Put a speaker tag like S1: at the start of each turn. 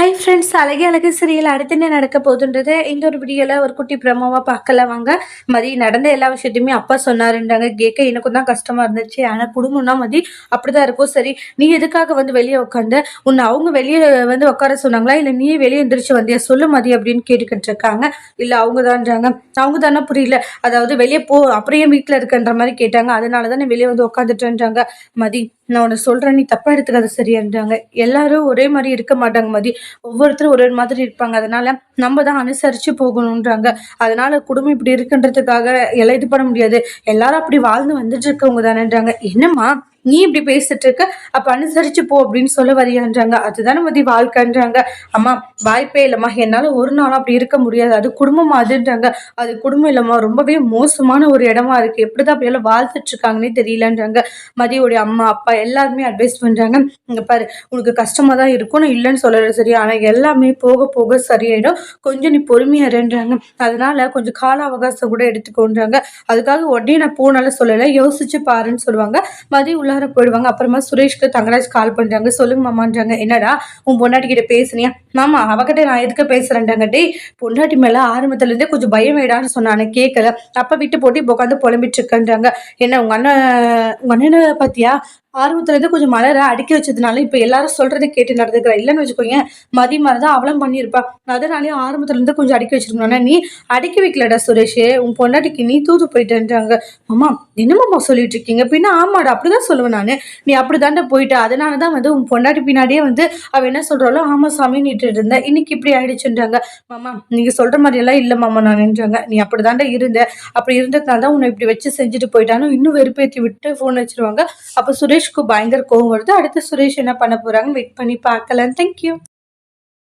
S1: Hi friends, அழகே அழகு serial அடுத்து என்ன நடக்க போகுதுன்றது இந்த ஒரு வீடியோவில் ஒரு குட்டி பிரமோவாக பார்க்கலாம் வாங்க. மதி நடந்த எல்லா விஷயத்தையுமே அப்பா சொன்னாருன்றாங்க. கேட்க எனக்கும் தான் கஷ்டமாக இருந்துச்சு. ஆனால் குடும்பம்னா மதி அப்படிதான் இருக்கும். சரி, நீ எதுக்காக வந்து வெளியே உட்காந்து உன்னை அவங்க வெளியே வந்து உட்கார சொன்னாங்களா, இல்லை நீயே வெளியே எந்திரிச்சு வந்தியா சொல்லு மதி அப்படின்னு கேட்டுக்கிட்டு இருக்காங்க. இல்லை அவங்க தான்றாங்க. அவங்க தானே புரியல, அதாவது வெளியே போ அப்படியே வீட்டில் இருக்குன்ற மாதிரி கேட்டாங்க. அதனால தான் வெளியே வந்து உட்காந்துட்டுன்றாங்க. மதி, நான் உன்னை சொல்கிறேன், நீ தப்பாக எடுத்துக்காத சரியான்றாங்க. எல்லாரும் ஒரே மாதிரி இருக்க மாட்டாங்க மதி, ஒவ்வொருத்தரும் ஒரு ஒரு மாதிரி இருப்பாங்க. அதனால நம்ம தான் அனுசரிச்சு போகணுன்றாங்க. அதனால குடும்பம் இப்படி இருக்குன்றதுக்காக எல்லாம் இது பண்ண முடியாது. எல்லாரும் அப்படி வாழ்ந்து வந்துட்டு இருக்கவங்க தானேன்றாங்க. என்னம்மா நீ இப்படி பேசிட்டு இருக்க, அப்ப அனுசரிச்சு போ அப்படின்னு சொல்ல வரியான்றாங்க. அதுதானே மதி வாழ்க்கைன்றாங்க. அம்மா வாய்ப்பே இல்லம்மா, என்னால ஒரு நாளும் அப்படி இருக்க முடியாது. அது குடும்பம் அதுன்றாங்க. அது குடும்பம் இல்லம்மா, ரொம்பவே மோசமான ஒரு இடமா இருக்கு. எப்படிதான் அப்படியெல்லாம் வாழ்த்துட்டு இருக்காங்கன்னே தெரியலன்றாங்க. மதியோடைய அம்மா அப்பா எல்லாருமே அட்வைஸ் பண்றாங்க. இங்க பாரு, உனக்கு கஷ்டமா தான் இருக்கும், நான் இல்லைன்னு சொல்லல சரியா, ஆனா எல்லாமே போக போக சரியாயிடும். கொஞ்சம் நீ பொறுமையா இருன்றாங்க. அதனால கொஞ்சம் கால அவகாசம் கூட எடுத்துக்கோன்றாங்க. அதுக்காக உடனே நான் போனாலும் சொல்லலை, யோசிச்சு பாருன்னு சொல்லுவாங்க. மதி உள்ளார போயிடுவாங்க. அப்புறமா சுரேஷ்க்கு தங்கராஜ் கால் பண்றாங்க. சொல்லுங்க மாமான்றாங்க. என்னடா உன் பொண்டாட்டி கிட்ட பேசுனியா? மாமா அவகிட்ட நான் எதுக்கு பேசுறேன்டாங்க. டேய், பொண்டாட்டி மேல ஆரம்பத்துல இருந்தே கொஞ்சம் பயம் வேடான்னு சொன்னானே, கேட்கல. அப்ப விட்டு போட்டு இப்போ உட்காந்து புலம்பிட்டு இருக்கன்றாங்க. என்ன உங்க அண்ணனை பாத்தியா, ஆர்வத்துல இருந்து கொஞ்சம் மலர அடுக்கி வச்சதுனால இப்ப எல்லாரும் சொல்றதை கேட்டு நடந்துக்கிறா. இல்லைன்னு வச்சுக்கோங்க, மதி மாதிரிதான் அவளும் பண்ணியிருப்பா. அதனாலே ஆரம்பத்துல இருந்து கொஞ்சம் அடுக்கி வச்சிருக்கணும். நீ அடுக்கி வைக்கலடா சுரேஷ், உன் பொண்டாட்டிக்கு நீ தூது போயிட்டேன்றாங்க. மாமா என்னமாம்மா சொல்லிட்டு இருக்கீங்க? பின்ன ஆமாடா, அப்படிதான் சொல்லுவேன் நானு. நீ அப்படிதான்டா போயிட்ட. அதனாலதான் வந்து உன் பொண்டாட்டி பின்னாடியே வந்து அவ என்ன சொல்றாளோ ஆமா சாமி நீட்டு இருந்தேன். இன்னைக்கு இப்படி ஆயிடுச்சுன்றாங்க. மாமா நீங்க சொல்ற மாதிரி எல்லாம் இல்ல மாமா நான்ன்றாங்க. நீ அப்படிதான்டா இருந்த, அப்படி இருந்ததுனால தான் உன்னை இப்படி வச்சு செஞ்சுட்டு போயிட்டானு இன்னும் வெறுப்பேற்றி விட்டு போன் வச்சிருவாங்க. அப்ப சுரேஷ்க்கு பயங்கர கோவம் வருது. அடுத்து சுரேஷ் என்ன பண்ண போறாங்க வெயிட் பண்ணி பார்க்கலாம். தேங்க்யூ.